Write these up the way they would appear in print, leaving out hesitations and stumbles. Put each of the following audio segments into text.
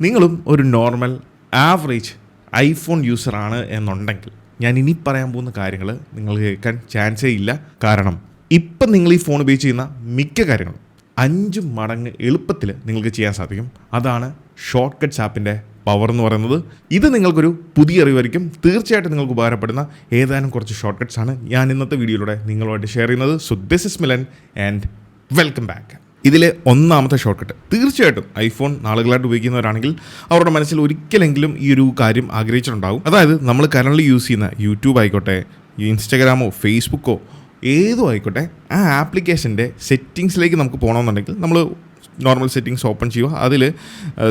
നിങ്ങളും ഒരു normal average iPhone യൂസറാണ് എന്നുണ്ടെങ്കിൽ ഞാൻ ഇനി പറയാൻ പോകുന്ന കാര്യങ്ങൾ നിങ്ങൾ കേൾക്കാൻ ചാൻസേ ഇല്ല. കാരണം ഇപ്പം നിങ്ങൾ ഈ ഫോൺ ഉപയോഗിച്ച് ചെയ്യുന്ന മിക്ക കാര്യങ്ങളും 5 മടങ്ങ് എളുപ്പത്തിൽ നിങ്ങൾക്ക് ചെയ്യാൻ സാധിക്കും. അതാണ് ഷോർട്ട് കട്ട്സ് ആപ്പിൻ്റെ പവർ എന്ന് പറയുന്നത്. ഇത് നിങ്ങൾക്കൊരു പുതിയ അറിവായിരിക്കും. തീർച്ചയായിട്ടും നിങ്ങൾക്ക് ഉപകാരപ്പെടുന്ന ഏതാനും കുറച്ച് ഷോർട്ട് കട്ട്സ് ആണ് ഞാൻ ഇന്നത്തെ വീഡിയോയിലൂടെ നിങ്ങളുമായിട്ട് ഷെയർ ചെയ്യുന്നത്. So this is Milan and welcome back. ഇതിലെ ഒന്നാമത്തെ ഷോർട്ട് കട്ട് തീർച്ചയായിട്ടും ഐഫോൺ നാളുകളായിട്ട് ഉപയോഗിക്കുന്നവരാണെങ്കിൽ അവരുടെ മനസ്സിൽ ഒരിക്കലെങ്കിലും ഈ ഒരു കാര്യം ആഗ്രഹിച്ചിട്ടുണ്ടാകും. അതായത് നമ്മൾ കറൻറ്റ്ലി യൂസ് ചെയ്യുന്ന യൂട്യൂബ് ആയിക്കോട്ടെ, ഇൻസ്റ്റഗ്രാമോ ഫേസ്ബുക്കോ ഏതോ ആയിക്കോട്ടെ, ആ ആപ്ലിക്കേഷൻ്റെ സെറ്റിങ്സിലേക്ക് നമുക്ക് പോകണമെന്നുണ്ടെങ്കിൽ നമ്മൾ നോർമൽ സെറ്റിങ്സ് ഓപ്പൺ ചെയ്യുക. അതിൽ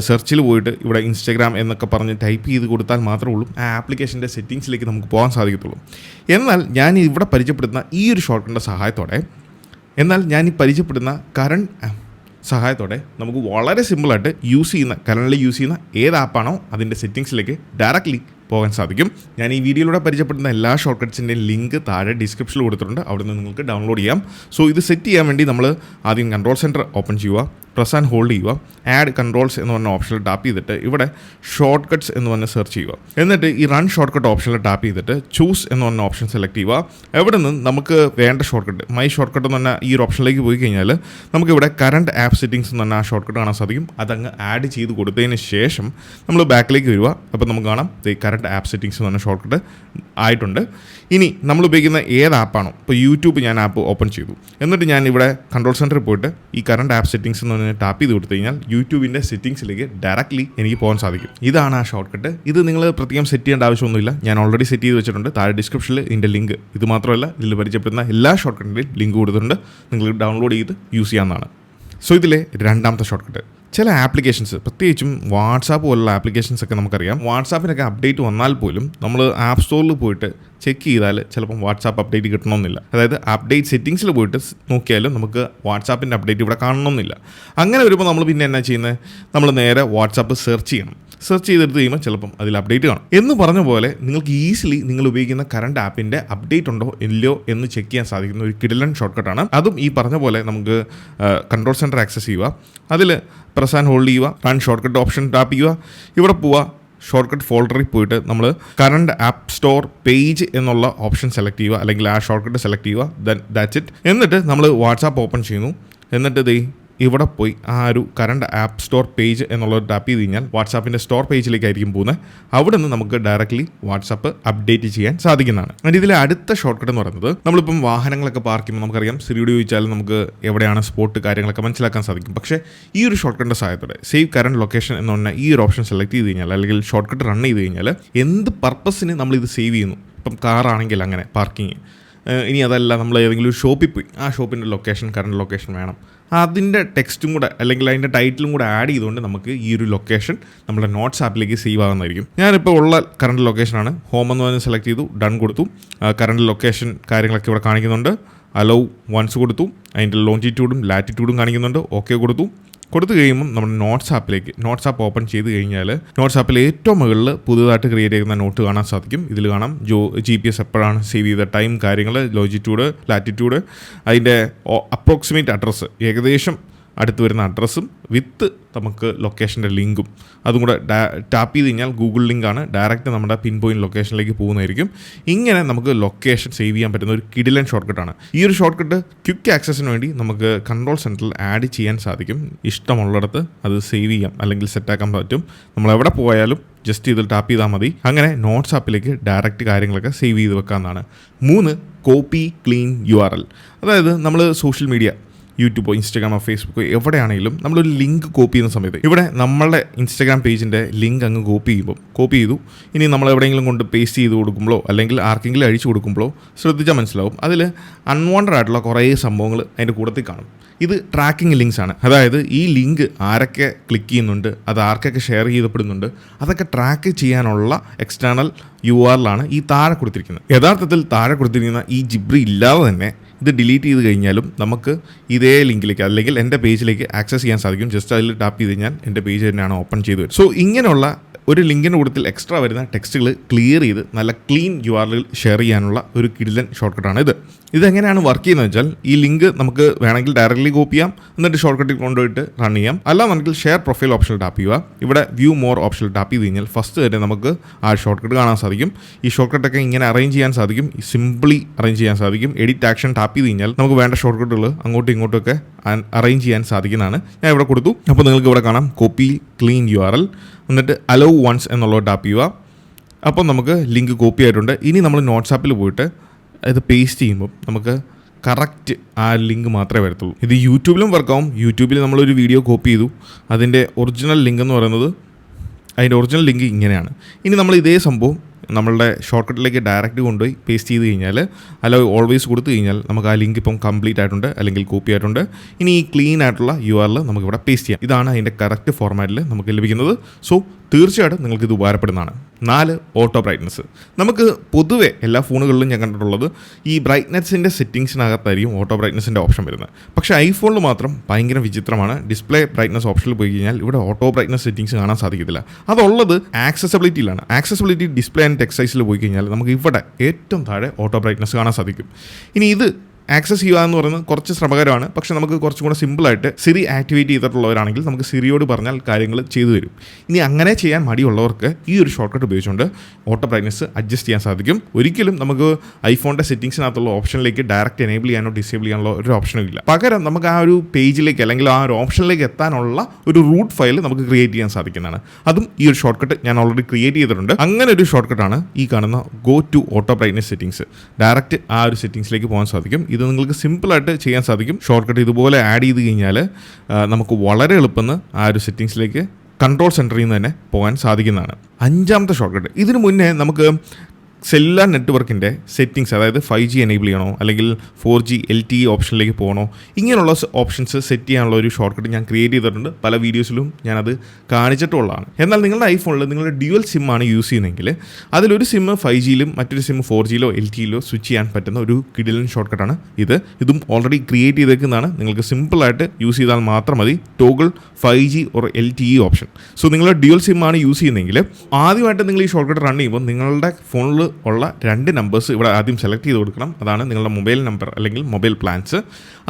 സെർച്ചിൽ പോയിട്ട് ഇവിടെ ഇൻസ്റ്റഗ്രാം എന്നൊക്കെ പറഞ്ഞ് ടൈപ്പ് ചെയ്ത് കൊടുത്താൽ മാത്രമേ ഉള്ളൂ ആ ആപ്ലിക്കേഷൻ്റെ സെറ്റിങ്സിലേക്ക് നമുക്ക് പോകാൻ സാധിക്കത്തുള്ളൂ. എന്നാൽ ഞാൻ ഇവിടെ പരിചയപ്പെടുത്തുന്ന ഈ ഒരു ഷോർട്ട് കട്ടിൻ്റെ സഹായത്തോടെ നമുക്ക് വളരെ സിമ്പിളായിട്ട് കറൻറ്റ്ലി യൂസ് ചെയ്യുന്ന ഏത് ആപ്പാണോ അതിൻ്റെ സെറ്റിങ്സിലേക്ക് ഡയറക്റ്റ്ലി പോകാൻ സാധിക്കും. ഞാൻ ഈ വീഡിയോയിലൂടെ പരിചയപ്പെടുന്ന എല്ലാ ഷോർട്ട് കട്ട്സിൻ്റെയും ലിങ്ക് താഴെ ഡിസ്ക്രിപ്ഷനിൽ കൊടുത്തിട്ടുണ്ട്. അവിടെ നിന്ന് നിങ്ങൾക്ക് ഡൗൺലോഡ് ചെയ്യാം. സോ ഇത് സെറ്റ് ചെയ്യാൻ വേണ്ടി നമ്മൾ ആദ്യം കൺട്രോൾ സെൻറ്റർ ഓപ്പൺ ചെയ്യുക, പ്രസ് ആൻഡ് ഹോൾഡ് ചെയ്യുക, ആഡ് കൺട്രോൾസ് എന്ന് പറഞ്ഞ ഓപ്ഷനിൽ ടാപ്പ് ചെയ്തിട്ട് ഇവിടെ ഷോർട്ട് കട്ട്സ് എന്ന് പറഞ്ഞ് സെർച്ച് ചെയ്യുക. എന്നിട്ട് ഈ റൺ ഷോർട്ട് കട്ട് ഓപ്ഷനിൽ ടാപ്പ് ചെയ്തിട്ട് ചൂസ് എന്ന് പറഞ്ഞ ഓപ്ഷൻ സെലക്ട് ചെയ്യുക. എവിടെ നിന്ന് നമുക്ക് വേണ്ട short cut my short cut എന്ന് പറഞ്ഞാൽ ഈ ഒരു ഓപ്ഷനിലേക്ക് പോയി കഴിഞ്ഞാൽ നമുക്കിവിടെ കറണ്ട് ആപ്പ് സെറ്റിങ്സ് എന്ന് പറഞ്ഞാൽ ആ ഷോർട്ട് കട്ട് കാണാൻ സാധിക്കും. അതങ്ങ് ആഡ് ചെയ്ത് കൊടുത്തതിന് ശേഷം നമ്മൾ ബാക്കിലേക്ക് വരിക. അപ്പോൾ നമുക്ക് കാണാം കറണ്ട് ആപ്പ് സെറ്റിങ്സ് എന്ന് പറഞ്ഞ ഷോർട്ട് കട്ട് ആയിട്ടുണ്ട്. ഇനി നമ്മൾ ഉപയോഗിക്കുന്ന ഏത് ആപ്പാണോ, ഇപ്പോൾ യൂട്യൂബ് ഞാൻ ആപ്പ് ഓപ്പൺ ചെയ്തു, എന്നിട്ട് ഞാൻ ഇവിടെ കൺട്രോൾ സെൻറ്ററിൽ പോയിട്ട് ഈ കറണ്ട് ആപ്പ് സെറ്റിങ്സ് എന്ന് പറഞ്ഞാൽ ടാപ്പ് ചെയ്ത് കൊടുത്തു കഴിഞ്ഞാൽ യൂട്യൂബിൻ്റെ സെറ്റിങ്സിലേക്ക് ഡയറക്റ്റ്ലി എനിക്ക് പോകാൻ സാധിക്കും. ഇതാണ് ആ ഷോർട്ട് കട്ട്. ഇത് നിങ്ങൾ പ്രത്യേകം സെറ്റ് ചെയ്യേണ്ട ആവശ്യമൊന്നുമില്ല. ഞാൻ ഓൾറെഡി സെറ്റ് ചെയ്ത് വെച്ചിട്ടുണ്ട്. താഴെ ഡിസ്ക്രിപ്ഷനിൽ ഇതിൻ്റെ ലിങ്ക്, ഇത് മാത്രമല്ല ഇതിൽ പരിചയപ്പെടുന്ന എല്ലാ ഷോർട്ട് കട്ടിൻ്റെയും ലിങ്ക് കൊടുത്തിട്ടുണ്ട്. നിങ്ങൾ ഡൗൺലോഡ് ചെയ്ത് യൂസ് ചെയ്യാവുന്നതാണ്. സോ ഇതിലെ രണ്ടാമത്തെ ഷോർട്ട് കട്ട്, ചില ആപ്ലിക്കേഷൻസ്, പ്രത്യേകിച്ചും വാട്സാപ്പ് പോലുള്ള ആപ്ലിക്കേഷൻസ് ഒക്കെ നമുക്കറിയാം. വാട്സാപ്പിനൊക്കെ അപ്ഡേറ്റ് വന്നാൽ പോലും നമ്മൾ ആപ്പ് സ്റ്റോറിൽ പോയിട്ട് ചെക്ക് ചെയ്താൽ ചിലപ്പം വാട്സാപ്പ് അപ്ഡേറ്റ് കിട്ടണമെന്നില്ല. അതായത് അപ്ഡേറ്റ് സെറ്റിങ്സിൽ പോയിട്ട് നോക്കിയാലും നമുക്ക് വാട്സാപ്പിൻ്റെ അപ്ഡേറ്റ് ഇവിടെ കാണണമെന്നില്ല. അങ്ങനെ വരുമ്പോൾ നമ്മൾ പിന്നെ എന്നാ ചെയ്യുന്നത്, നമ്മൾ നേരെ വാട്സാപ്പ് സെർച്ച് ചെയ്യണം. സെർച്ച് ചെയ്തെടുത്ത് കഴിയുമ്പോൾ ചിലപ്പം അതിൽ അപ്ഡേറ്റ് കാണും. എന്ന് പറഞ്ഞ പോലെ നിങ്ങൾക്ക് ഈസിലി നിങ്ങൾ ഉപയോഗിക്കുന്ന കറണ്ട് ആപ്പിൻ്റെ അപ്ഡേറ്റ് ഉണ്ടോ ഇല്ലയോ എന്ന് ചെക്ക് ചെയ്യാൻ സാധിക്കുന്ന ഒരു കിടിലൻ ഷോർട്ട് കട്ടാണ്. അതും ഈ പറഞ്ഞ പോലെ നമുക്ക് കൺട്രോൾ സെൻറ്റർ ആക്സസ് ചെയ്യുക, അതിൽ പ്രസ് ആൻഡ് ഹോൾഡ് ചെയ്യുക, run short cut option tap ചെയ്യുക, ഇവിടെ പോവുക, ഷോർട്ട് കട്ട് ഫോൾഡറിൽ പോയിട്ട് നമ്മൾ കറണ്ട് ആപ്പ് സ്റ്റോർ പേജ് എന്നുള്ള ഓപ്ഷൻ സെലക്ട് ചെയ്യുക, അല്ലെങ്കിൽ ആ ഷോർട്ട് കട്ട് സെലക്ട് ചെയ്യുക. Then that's it. എന്നിട്ട് നമ്മൾ വാട്സാപ്പ് ഓപ്പൺ ചെയ്യുന്നു. എന്നിട്ട് ഇവിടെ പോയി ആ ഒരു കറണ്ട് ആപ്പ് സ്റ്റോർ പേജ് എന്നുള്ളത് ടാപ്പ് ചെയ്ത് കഴിഞ്ഞാൽ വാട്സാപ്പിൻ്റെ സ്റ്റോർ പേജിലേക്കായിരിക്കും പോകുന്നത്. അവിടെ നിന്ന് നമുക്ക് ഡയറക്റ്റ്ലി വാട്സാപ്പ് അപ്ഡേറ്റ് ചെയ്യാൻ സാധിക്കുന്നതാണ്. ആൻഡ് ഇതിലെ അടുത്ത ഷോർട്ട് കട്ട് എന്ന് പറയുന്നത്, നമ്മളിപ്പം വാഹനങ്ങളൊക്കെ പാർക്ക് ചെയ്യുമ്പോൾ നമുക്കറിയാം സിറിയോട് ചോദിച്ചാൽ നമുക്ക് എവിടെയാണ് സ്പോട്ട് കാര്യങ്ങളൊക്കെ മനസ്സിലാക്കാൻ സാധിക്കും. പക്ഷേ ഈ ഒരു ഷോർട്ട് കട്ടിൻ്റെ സഹായത്തോടെ സേവ് കറണ്ട് ലൊക്കേഷൻ എന്ന് പറഞ്ഞാൽ ഈ ഒരു ഓപ്ഷൻ സെലക്ട് ചെയ്ത് കഴിഞ്ഞാൽ, അല്ലെങ്കിൽ ഷോർട്ട് കട്ട് റൺ ചെയ്ത് കഴിഞ്ഞാൽ എന്ത് പർപ്പസിന് നമ്മളിത് സേവ് ചെയ്യുന്നു, ഇപ്പം കാറാണെങ്കിൽ അങ്ങനെ പാർക്കിങ്, ഇനി അതല്ല നമ്മൾ ഏതെങ്കിലും ഒരു ഷോപ്പിൽ പോയി ആ ഷോപ്പിൻ്റെ ലൊക്കേഷൻ, കറണ്ട് ലൊക്കേഷൻ വേണം, അതിൻ്റെ ടെക്സ്റ്റും കൂടെ അല്ലെങ്കിൽ അതിൻ്റെ ടൈറ്റിലും കൂടെ ആഡ് ചെയ്തുകൊണ്ട് നമുക്ക് ഈ ഒരു ലൊക്കേഷൻ നമ്മുടെ നോട്ട്സ് ആപ്പിലേക്ക് സേവ് ആകുന്നതായിരിക്കും. ഞാനിപ്പോൾ ഉള്ള കറണ്ട് ലൊക്കേഷനാണ്. ഹോം എന്ന് പറഞ്ഞ് സെലക്ട് ചെയ്തു, ഡൺ കൊടുത്തു. കറണ്ട് ലൊക്കേഷൻ കാര്യങ്ങളൊക്കെ ഇവിടെ കാണിക്കുന്നുണ്ട്. അലോ വൺസ് കൊടുത്തു, അതിൻ്റെ ലോഞ്ചിറ്റ്യൂഡും ലാറ്റിറ്റ്യൂഡും കാണിക്കുന്നുണ്ട്. ഓക്കെ കൊടുത്തു കഴിയുമ്പം നമ്മുടെ നോട്ട്സ് ആപ്പ് ഓപ്പൺ ചെയ്ത് കഴിഞ്ഞാൽ നോട്ട്സ് ആപ്പിൽ ഏറ്റവും മുകളിൽ പുതുതായിട്ട് ക്രിയേറ്റ് ചെയ്യുന്ന നോട്ട് കാണാൻ സാധിക്കും. ഇതിൽ കാണാം GPS എപ്പോഴാണ് സേവ് ചെയ്ത ടൈം, കാര്യങ്ങൾ, ലോജിറ്റ്യൂഡ്, ലാറ്റിറ്റ്യൂഡ്, അതിൻ്റെ അപ്രോക്സിമേറ്റ് അഡ്രസ്സ്, ഏകദേശം അടുത്ത് വരുന്ന അഡ്രസ്സും വിത്ത് നമുക്ക് ലൊക്കേഷൻ്റെ ലിങ്കും അതും കൂടെ ടാപ്പ് ചെയ്ത് കഴിഞ്ഞാൽ ഗൂഗിൾ ലിങ്കാണ്, ഡയറക്റ്റ് നമ്മുടെ പിൻ പോയിൻറ്റ് ലൊക്കേഷനിലേക്ക് പോകുന്നതായിരിക്കും. ഇങ്ങനെ നമുക്ക് ലൊക്കേഷൻ സേവ് ചെയ്യാൻ പറ്റുന്ന ഒരു കിടിലൻ ഷോർട്ട് കട്ടാണ്. ഈ ഒരു ഷോർട്ട് കട്ട് ക്വിക്ക് ആക്സസിന് വേണ്ടി നമുക്ക് കൺട്രോൾ സെൻറ്ററിൽ ആഡ് ചെയ്യാൻ സാധിക്കും. ഇഷ്ടമുള്ളിടത്ത് അത് സേവ് ചെയ്യാം അല്ലെങ്കിൽ സെറ്റാക്കാൻ പറ്റും. നമ്മൾ എവിടെ പോയാലും ജസ്റ്റ് ഇതിൽ ടാപ്പ് ചെയ്താൽ മതി. അങ്ങനെ നോട്ട്സ് ആപ്പിലേക്ക് ഡയറക്റ്റ് കാര്യങ്ങളൊക്കെ സേവ് ചെയ്ത് വെക്കാവുന്നതാണ്. 3, കോപ്പി ക്ലീൻ URL. അതായത് നമ്മൾ സോഷ്യൽ മീഡിയ, യൂട്യൂബോ ഇൻസ്റ്റഗ്രാമോ ഫേസ്ബുക്കോ എവിടെയാണെങ്കിലും നമ്മളൊരു ലിങ്ക് കോപ്പി ചെയ്യുന്ന സമയത്ത് ഇവിടെ നമ്മളുടെ ഇൻസ്റ്റഗ്രാം പേജിൻ്റെ ലിങ്ക് അങ്ങ് കോപ്പി ചെയ്തു, ഇനി നമ്മൾ എവിടെയെങ്കിലും കൊണ്ട് പേസ്റ്റ് ചെയ്ത് കൊടുക്കുമ്പോഴോ അല്ലെങ്കിൽ ആർക്കെങ്കിലും അഴിച്ചു കൊടുക്കുമ്പോഴോ ശ്രദ്ധിച്ചാൽ മനസ്സിലാവും അതിൽ അൺവാണ്ടഡ് ആയിട്ടുള്ള കുറേ സംഭവങ്ങൾ അതിൻ്റെ കൂട്ടത്തിൽ കാണും. ഇത് ട്രാക്കിംഗ് ലിങ്ക്സ് ആണ്. അതായത് ഈ ലിങ്ക് ആരൊക്കെ ക്ലിക്ക് ചെയ്യുന്നുണ്ട്, അത് ആർക്കൊക്കെ ഷെയർ ചെയ്യപ്പെടുന്നുണ്ട്, അതൊക്കെ ട്രാക്ക് ചെയ്യാനുള്ള എക്സ്റ്റേണൽ URL ആണ് ഈ താഴെ കൊടുത്തിരിക്കുന്നത്. യഥാർത്ഥത്തിൽ താഴെ കൊടുത്തിരിക്കുന്ന ഈ ജിബ്രി ഇല്ലാതെ തന്നെ ഇത് ഡിലീറ്റ് ചെയ്ത് കഴിഞ്ഞാലും നമുക്ക് ഇതേ ലിങ്കിലേക്ക് അല്ലെങ്കിൽ എൻ്റെ പേജിലേക്ക് ആക്സസ് ചെയ്യാൻ സാധിക്കും. ജസ്റ്റ് അതിൽ ടാപ്പ് ചെയ്ത് കഴിഞ്ഞാൽ എൻ്റെ പേജ് തന്നെയാണ് ഓപ്പൺ ചെയ്ത് വരും. സോ ഇങ്ങനെയുള്ള ഒരു ലിങ്കിൻ്റെ കൂട്ടത്തിൽ എക്സ്ട്രാ വരുന്ന ടെക്സ്റ്റുകൾ ക്ലിയർ ചെയ്ത് നല്ല ക്ലീൻ URL ഷെയർ ചെയ്യാനുള്ള ഒരു കിടിലൻ ഷോർട്ട് കട്ടാണ് ഇത്. ഇതെങ്ങനെയാണ് വർക്ക് ചെയ്യുന്നത് വെച്ചാൽ ഈ ലിങ്ക് നമുക്ക് വേണമെങ്കിൽ ഡയറക്റ്റ്ലി കോപ്പി ചെയ്യാം, എന്നിട്ട് ഷോർട്ട് കട്ടിൽ കൊണ്ടുപോയിട്ട് റൺ ചെയ്യാം. അല്ലാന്നുണ്ടെങ്കിൽ ഷെയർ പ്രൊഫൈൽ ഓപ്ഷൻ ടാപ്പ് ചെയ്യുക. ഇവിടെ വ്യൂ മോർ ഓപ്ഷൻ ടാപ്പ് ചെയ്ത് കഴിഞ്ഞാൽ ഫസ്റ്റ് തന്നെ നമുക്ക് ആ ഷോർട്ട് കട്ട് കാണാൻ സാധിക്കും. ഈ ഷോർട്ട് കട്ടൊക്കെ ഇങ്ങനെ അറേഞ്ച് ചെയ്യാൻ സാധിക്കും, സിംപ്ലി അറേഞ്ച് ചെയ്യാൻ സാധിക്കും. എഡിറ്റ് ആക്ഷൻ ടാപ്പ് ചെയ്ത് കഴിഞ്ഞാൽ നമുക്ക് വേണ്ട ഷോർട്ട് കട്ടുകൾ അങ്ങോട്ടും ഇങ്ങോട്ടുമൊക്കെ അറേഞ്ച് ചെയ്യാൻ സാധിക്കുന്നതാണ്. ഞാൻ ഇവിടെ കൊടുത്തു. അപ്പോൾ നിങ്ങൾക്ക് ഇവിടെ കാണാം കോപ്പി ക്ലീൻ URL, എന്നിട്ട് അലോ വൺസ് എന്നുള്ളത് ടാപ്പ് ചെയ്യുക. അപ്പോൾ നമുക്ക് ലിങ്ക് കോപ്പി ആയിട്ടുണ്ട്. ഇനി നമ്മൾ നോട്ട്സ് ആപ്പിൽ പോയിട്ട് ഇത് പേസ്റ്റ് ചെയ്യുമ്പോൾ നമുക്ക് കറക്റ്റ് ആ ലിങ്ക് മാത്രമേ വരത്തുള്ളൂ. ഇത് യൂട്യൂബിലും വർക്കാവും. യൂട്യൂബിൽ നമ്മളൊരു വീഡിയോ കോപ്പി ചെയ്തു, അതിൻ്റെ ഒറിജിനൽ ലിങ്ക് എന്ന് പറയുന്നത് അതിൻ്റെ ഒറിജിനൽ ലിങ്ക് ഇങ്ങനെയാണ്. ഇനി നമ്മൾ ഇതേ സംഭവം നമ്മളുടെ ഷോർട്ട് കട്ടിലേക്ക് ഡയറക്റ്റ് കൊണ്ടുപോയി പേസ്റ്റ് ചെയ്ത് കഴിഞ്ഞാൽ അല്ല ഓൾവേസ് കൊടുത്തു കഴിഞ്ഞാൽ നമുക്ക് ആ ലിങ്ക് ഇപ്പം കംപ്ലീറ്റ് ആയിട്ടുണ്ട്, അല്ലെങ്കിൽ കോപ്പി ആയിട്ടുണ്ട്. ഇനി ഈ ക്ലീൻ ആയിട്ടുള്ള URL നമുക്കിവിടെ പേസ്റ്റ് ചെയ്യാം. ഇതാണ് അതിൻ്റെ കറക്റ്റ് ഫോർമാറ്റിൽ നമുക്ക് ലഭിക്കുന്നത്. സോ തീർച്ചയായിട്ടും നിങ്ങൾക്കിത് ഉപകാരപ്പെടുന്നതാണ്. 4 ഓട്ടോ ബ്രൈറ്റ്നസ്. നമുക്ക് പൊതുവെ എല്ലാ ഫോണുകളിലും ഞാൻ കണ്ടിട്ടുള്ളത് ഈ ബ്രൈറ്റ്നസിൻ്റെ സെറ്റിങ്സിനകത്തായിരിക്കും ഓട്ടോ ബ്രൈറ്റ്നസിൻ്റെ ഓപ്ഷൻ വരുന്നത്. പക്ഷേ ഐഫോണിൽ മാത്രം ഭയങ്കര വിചിത്രമാണ്. ഡിസ്പ്ലേ ബ്രൈറ്റ്നസ് ഓപ്ഷനിൽ പോയി കഴിഞ്ഞാൽ ഇവിടെ ഓട്ടോ ബ്രൈറ്റ്നസ് സെറ്റിങ്സ് കാണാൻ സാധിക്കത്തില്ല. അതുള്ളത് ആക്സസിബിലിറ്റിയിലാണ്. ആക്സസിബിലിറ്റി ഡിസ്പ്ലേ ആൻഡ് ടെക്സ്റ്റ് സൈസിൽ പോയി കഴിഞ്ഞാൽ നമുക്ക് ഇവിടെ ഏറ്റവും താഴെ ഓട്ടോ ബ്രൈറ്റ്നസ് കാണാൻ സാധിക്കും. ഇനി ഇത് ആക്സസ് ചെയ്യുക എന്ന് പറയുന്നത് കുറച്ച് ശ്രമകരമാണ്. പക്ഷേ നമുക്ക് കുറച്ചും കൂടെ സിമ്പിളായിട്ട് സിറി ആക്ടിവേറ്റ് ചെയ്തിട്ടുള്ളവരാണെങ്കിൽ നമുക്ക് സിറിയോട് പറഞ്ഞാൽ കാര്യങ്ങൾ ചെയ്തു തരും. ഇനി അങ്ങനെ ചെയ്യാൻ മടിയുള്ളവർക്ക് ഈ ഒരു ഷോർട്ട് കട്ട് ഉപയോഗിച്ചുകൊണ്ട് ഓട്ടോ ബ്രൈറ്റ്നസ് അഡ്ജസ്റ്റ് ചെയ്യാൻ സാധിക്കും. ഒരിക്കലും നമുക്ക് ഐഫോണിൻ്റെ സെറ്റിങ്സിനകത്തുള്ള ഓപ്ഷനിലേക്ക് ഡയറക്റ്റ് എനേബിൾ ചെയ്യാനോ ഡിസേബിൾ ചെയ്യാനുള്ള ഒരു ഓപ്ഷനും ഇല്ല. പകരം നമുക്ക് ആ ഒരു പേജിലേക്ക് അല്ലെങ്കിൽ ആ ഒരു ഓപ്ഷനിലേക്ക് എത്താനുള്ള ഒരു റൂട്ട് ഫയൽ നമുക്ക് ക്രിയേറ്റ് ചെയ്യാൻ സാധിക്കുന്നതാണ്. അതും ഈ ഒരു ഷോർട്ട് കട്ട് ഞാൻ ഓൾറെഡി ക്രിയേറ്റ് ചെയ്തിട്ടുണ്ട്. അങ്ങനെ ഒരു ഷോർട്ട് കട്ടാണ് ഈ കാണുന്ന go to auto brightness settings. Direct ആ ഒരു സെറ്റിങ്സിലേക്ക് പോകാൻ സാധിക്കും. ഇത് നിങ്ങൾക്ക് സിമ്പിളായിട്ട് ചെയ്യാൻ സാധിക്കും. ഷോർട്ട് കട്ട് ഇതുപോലെ ആഡ് ചെയ്ത് കഴിഞ്ഞാൽ നമുക്ക് വളരെ എളുപ്പം ആ ഒരു സെറ്റിങ്സിലേക്ക് കൺട്രോൾ സെൻറ്ററിൽ നിന്ന് തന്നെ പോകാൻ സാധിക്കുന്നതാണ്. 5ാമത്തെ ഷോർട്ട് കട്ട്. ഇതിനു മുന്നേ നമുക്ക് സെല്ലുലാർ നെറ്റ്വർക്കിൻ്റെ സെറ്റിങ്സ്, അതായത് 5G എനേബിൾ ചെയ്യണോ അല്ലെങ്കിൽ 4G LTE ഓപ്ഷനിലേക്ക് പോകണോ, ഇങ്ങനെയുള്ള ഓപ്ഷൻസ് സെറ്റ് ചെയ്യാനുള്ള ഒരു ഷോർട്ട് കട്ട് ഞാൻ ക്രിയേറ്റ് ചെയ്തിട്ടുണ്ട്. പല വീഡിയോസിലും ഞാനത് കാണിച്ചിട്ടുള്ളതാണ്. എന്നാൽ നിങ്ങളുടെ ഐഫോണിൽ നിങ്ങളുടെ ഡ്യുവൽ സിം ആണ് യൂസ് ചെയ്യുന്നതെങ്കിൽ അതിലൊരു സിം 5Gയിലും മറ്റൊരു സിം 4Gയിലോ LTEയിലോ സ്വിച്ച് ചെയ്യാൻ പറ്റുന്ന ഒരു കിടിലൻ ഷോർട്ട് കട്ടാണ് ഇത്. ഇതും ഓൾറെഡി ക്രിയേറ്റ് ചെയ്തേക്കുന്നതാണ്. നിങ്ങൾക്ക് സിമ്പിളായിട്ട് യൂസ് ചെയ്താൽ മാത്രം മതി. Toggle 5G or LTE option. So നിങ്ങളുടെ ഡ്യുവൽ സിം ആണ് യൂസ് ചെയ്യുന്നതെങ്കിൽ ആദ്യമായിട്ട് നിങ്ങൾ ഈ ഷോർട്ട് കട്ട് റൺ ചെയ്യുമ്പോൾ നിങ്ങളുടെ ഫോണിൽ ഉള്ള 2 നമ്പേഴ്സ് ഇവിടെ ആദ്യം സെലക്ട് ചെയ്ത് കൊടുക്കണം. അതാണ് നിങ്ങളുടെ മൊബൈൽ നമ്പർ അല്ലെങ്കിൽ മൊബൈൽ പ്ലാൻസ്.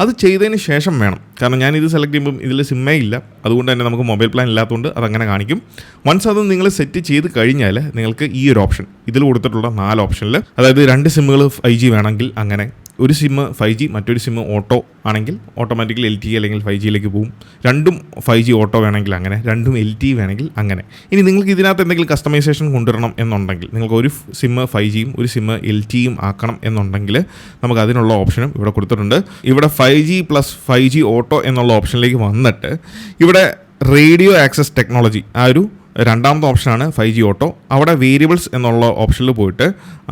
അത് ചെയ്തതിന് ശേഷം വേണം, കാരണം ഞാനിത് സെലക്ട് ചെയ്യുമ്പം ഇതിൽ സിമ്മേ ഇല്ല, അതുകൊണ്ട് തന്നെ നമുക്ക് മൊബൈൽ പ്ലാൻ ഇല്ലാത്തതുകൊണ്ട് അതങ്ങനെ കാണിക്കും. വൺസ് അത് നിങ്ങൾ സെറ്റ് ചെയ്ത് കഴിഞ്ഞാൽ നിങ്ങൾക്ക് ഈ ഒരു ഓപ്ഷൻ ഇതിൽ കൊടുത്തിട്ടുള്ള 4 ഓപ്ഷനിൽ, അതായത് 2 സിമ്മുകൾ 5G വേണമെങ്കിൽ അങ്ങനെ, ഒരു സിമ്മ് 5G മറ്റൊരു സിമ്മ് ഓട്ടോ ആണെങ്കിൽ ഓട്ടോമാറ്റിക്കലി LTE അല്ലെങ്കിൽ 5Gയിലേക്ക് പോകും. 2ഉം 5G ഓട്ടോ വേണമെങ്കിൽ അങ്ങനെ, 2ഉം LTE വേണമെങ്കിൽ അങ്ങനെ. ഇനി നിങ്ങൾക്ക് ഇതിനകത്ത് എന്തെങ്കിലും കസ്റ്റമൈസേഷൻ കൊണ്ടുവരണം എന്നുണ്ടെങ്കിൽ, നിങ്ങൾക്ക് ഒരു സിമ്മ് 5Gയും ഒരു സിമ്മ് LTEയും ആക്കണം എന്നുണ്ടെങ്കിൽ നമുക്ക് അതിനുള്ള ഓപ്ഷനും ഇവിടെ കൊടുത്തിട്ടുണ്ട്. ഇവിടെ 5G + 5G ഓട്ടോ എന്നുള്ള ഓപ്ഷനിലേക്ക് വന്നിട്ട് ഇവിടെ റേഡിയോ ആക്സസ് ടെക്നോളജി ആ ഒരു 2ാമത്തെ ഓപ്ഷനാണ് 5G ഓട്ടോ. അവിടെ വേരിയബിൾസ് എന്നുള്ള ഓപ്ഷനിൽ പോയിട്ട്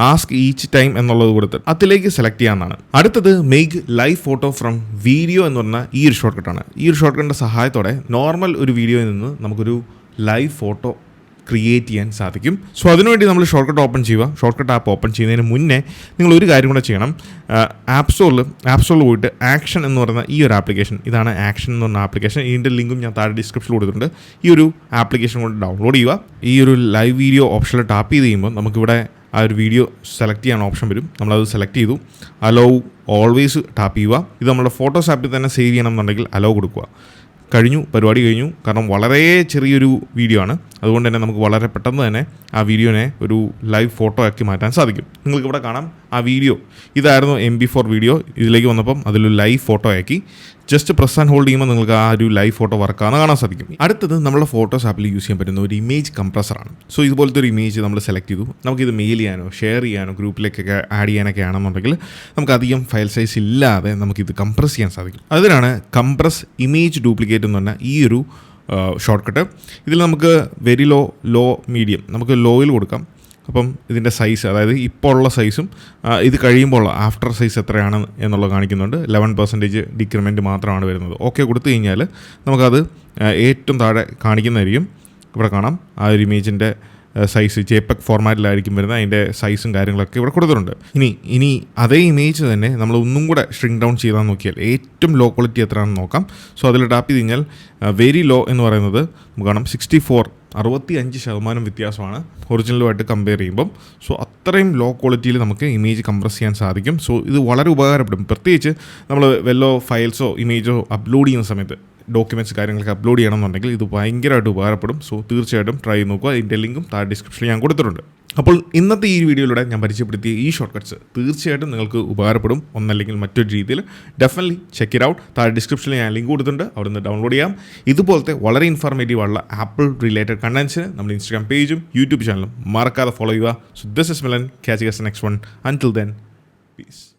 ആസ്ക് ഈച്ച് ടൈം എന്നുള്ളത് കൊടുത്ത് അതിലേക്ക് സെലക്ട് ചെയ്യാവുന്നതാണ്. അടുത്തത് make live photo from video എന്ന് പറഞ്ഞാൽ ഈ ഒരു ഷോർട്ട് കട്ടാണ്. ഈ ഒരു ഷോർട്ട് കട്ടിൻ്റെ സഹായത്തോടെ നോർമൽ ഒരു വീഡിയോയിൽ നിന്ന് നമുക്കൊരു ലൈവ് ഫോട്ടോ ക്രിയേറ്റ് ചെയ്യാൻ സാധിക്കും. സോ അതിനുവേണ്ടി നമ്മൾ ഷോർട്ട് കട്ട് ഓപ്പൺ ചെയ്യുക. ഷോർട്ട് കട്ട് ആപ്പ് ഓപ്പൺ ചെയ്യുന്നതിന് മുന്നേ നിങ്ങൾ ഒരു കാര്യം കൂടെ ചെയ്യണം. ആപ്പ് സ്റ്റോറിൽ പോയിട്ട് ആക്ഷൻ എന്ന് പറയുന്ന ഈ ഒരു ആപ്ലിക്കേഷൻ, ഇതാണ് ആക്ഷൻ എന്ന് പറഞ്ഞ ആപ്ലിക്കേഷൻ. ഇതിൻ്റെ ലിങ്കും ഞാൻ താഴെ ഡിസ്ക്രിപ്ഷനിൽ കൊടുത്തിട്ടുണ്ട്. ഈ ഒരു ആപ്ലിക്കേഷൻ കൊണ്ട് ഡൗൺലോഡ് ചെയ്യുക. ഈ ഒരു ലൈവ് വീഡിയോ ഓപ്ഷനിൽ ടാപ്പ് ചെയ്ത് കഴിയുമ്പോൾ നമുക്കിവിടെ ആ ഒരു വീഡിയോ സെലക്ട് ചെയ്യാൻ ഓപ്ഷൻ വരും. നമ്മളത് സെലക്ട് ചെയ്തു. അലോ ഓൾവേസ് ടാപ്പ് ചെയ്യുക. ഇത് നമ്മുടെ ഫോട്ടോസ് ആപ്പിൽ തന്നെ സേവ് ചെയ്യണം എന്നുണ്ടെങ്കിൽ അലോ കൊടുക്കുക. കഴിഞ്ഞു, പരിപാടി കഴിഞ്ഞു. കാരണം വളരെ ചെറിയൊരു വീഡിയോ ആണ്, അതുകൊണ്ട് തന്നെ നമുക്ക് വളരെ പെട്ടെന്ന് തന്നെ ആ വീഡിയോനെ ഒരു ലൈവ് ഫോട്ടോ ആക്കി മാറ്റാൻ സാധിക്കും. നിങ്ങൾക്കിവിടെ കാണാം ആ വീഡിയോ ഇതായിരുന്നു MP4 വീഡിയോ. ഇതിലേക്ക് വന്നപ്പം അതിലൊരു ലൈവ് ഫോട്ടോ ആക്കി ജസ്റ്റ് പ്രസ് ആൻഡ് ഹോൾഡ് ചെയ്യുമ്പോൾ നിങ്ങൾക്ക് ആ ഒരു ലൈവ് ഫോട്ടോ വർക്കാന്ന് കാണാൻ സാധിക്കും. അടുത്തത് നമ്മുടെ ഫോട്ടോസ് ആപ്പിൽ യൂസ് ചെയ്യാൻ പറ്റുന്ന ഒരു ഇമേജ് കംപ്രസറാണ്. സോ ഇതുപോലത്തെ ഒരു ഇമേജ് നമ്മൾ സെലക്ട് ചെയ്തു. നമുക്കിത് മെയിൽ ചെയ്യാനോ ഷെയർ ചെയ്യാനോ ഗ്രൂപ്പിലേക്കൊക്കെ ആഡ് ചെയ്യാനൊക്കെ ആണെന്നുണ്ടെങ്കിൽ നമുക്ക് അധികം ഫയൽ സൈസ് ഇല്ലാതെ നമുക്കിത് കംപ്രസ് ചെയ്യാൻ സാധിക്കും. അതിനാണ് കംപ്രസ് ഇമേജ് ഡ്യൂപ്ലിക്കേറ്റ് എന്ന് പറഞ്ഞാൽ ഈ ഒരു ഷോർട്ട് കട്ട്. ഇതിൽ നമുക്ക് വെരി ലോ മീഡിയം നമുക്ക് ലോയിൽ കൊടുക്കാം. അപ്പം ഇതിൻ്റെ സൈസ്, അതായത് ഇപ്പോൾ ഉള്ള സൈസും ഇത് കഴിയുമ്പോൾ ആഫ്റ്റർ സൈസ് എത്രയാണ് എന്നുള്ളത് കാണിക്കുന്നുണ്ട്. 11% ഡിക്രിമെൻറ്റ് മാത്രമാണ് വരുന്നത്. ഓക്കെ കൊടുത്തു കഴിഞ്ഞാൽ നമുക്കത് ഏറ്റവും താഴെ കാണിക്കുന്നതായിരിക്കും. ഇവിടെ കാണാം ആ ഒരു ഇമേജിൻ്റെ സൈസ് JPEG ഫോർമാറ്റിലായിരിക്കും വരുന്നത്. അതിൻ്റെ സൈസും കാര്യങ്ങളൊക്കെ ഇവിടെ കൊടുത്തിട്ടുണ്ട്. ഇനി അതേ ഇമേജ് തന്നെ നമ്മൾ ഒന്നും കൂടെ ഷ്രിങ്ക് ഡൗൺ ചെയ്താൽ നോക്കിയാൽ ഏറ്റവും ലോ ക്വാളിറ്റി എത്രയാണെന്ന് നോക്കാം. സോ അതിൽ ടാപ്പ് ചെയ്ത് കഴിഞ്ഞാൽ വെരി ലോ എന്ന് പറയുന്നത് നമുക്ക് കാണാം 65% വ്യത്യാസമാണ് ഒറിജിനലുമായിട്ട് കമ്പയർ ചെയ്യുമ്പം. സോ അത്രയും ലോ ക്വാളിറ്റിയിൽ നമുക്ക് ഇമേജ് കംപ്രസ് ചെയ്യാൻ സാധിക്കും. സോ ഇത് വളരെ ഉപകാരപ്പെടും. പ്രത്യേകിച്ച് നമ്മൾ വല്ലോ ഫയൽസോ ഇമേജോ അപ്ലോഡ് ചെയ്യുന്ന സമയത്ത് ഡോക്യുമെൻറ്റ്സ് കാര്യങ്ങളൊക്കെ അപ്ലോഡ് ചെയ്യണമെന്നുണ്ടെങ്കിൽ ഇത് ഭയങ്കരമായിട്ട് ഉപകാരപ്പെടും. സോ തീർച്ചയായിട്ടും ട്രൈ ചെയ്ത് നോക്കുക. ഇതിൻ്റെ ലിങ്കും താഴെ ഡിസ്ക്രിപ്ഷനിൽ ഞാൻ കൊടുത്തിട്ടുണ്ട്. അപ്പോൾ ഇന്നത്തെ ഈ വീഡിയോയിലൂടെ ഞാൻ പരിചയപ്പെടുത്തിയ ഈ ഷോർട്ട് കട്ട്സ് തീർച്ചയായിട്ടും നിങ്ങൾക്ക് ഉപകാരപ്പെടും. ഒന്നല്ലെങ്കിൽ മറ്റൊരു രീതിയിൽ ഡെഫിനറ്റ്ലി ചെക്ക് ഇറ്റ് ഔട്ട്. താഴെ ഡിസ്ക്രിപ്ഷനിൽ ഞാൻ ലിങ്ക് കൊടുത്തിട്ടുണ്ട്, അവിടെ നിന്ന് ഡൗൺലോഡ് ചെയ്യാം. ഇതുപോലത്തെ വളരെ ഇൻഫോർമേറ്റീവ് ആയിട്ടുള്ള ആപ്പിൾ റിലേറ്റഡ് കണ്ടൻറ്റ്സ് നമ്മുടെ ഇൻസ്റ്റാഗ്രാം പേജും യൂട്യൂബ് ചാനലും മറക്കാതെ ഫോളോ ചെയ്യുക. So this is Milan. Catch you guys next one. Until then, piece.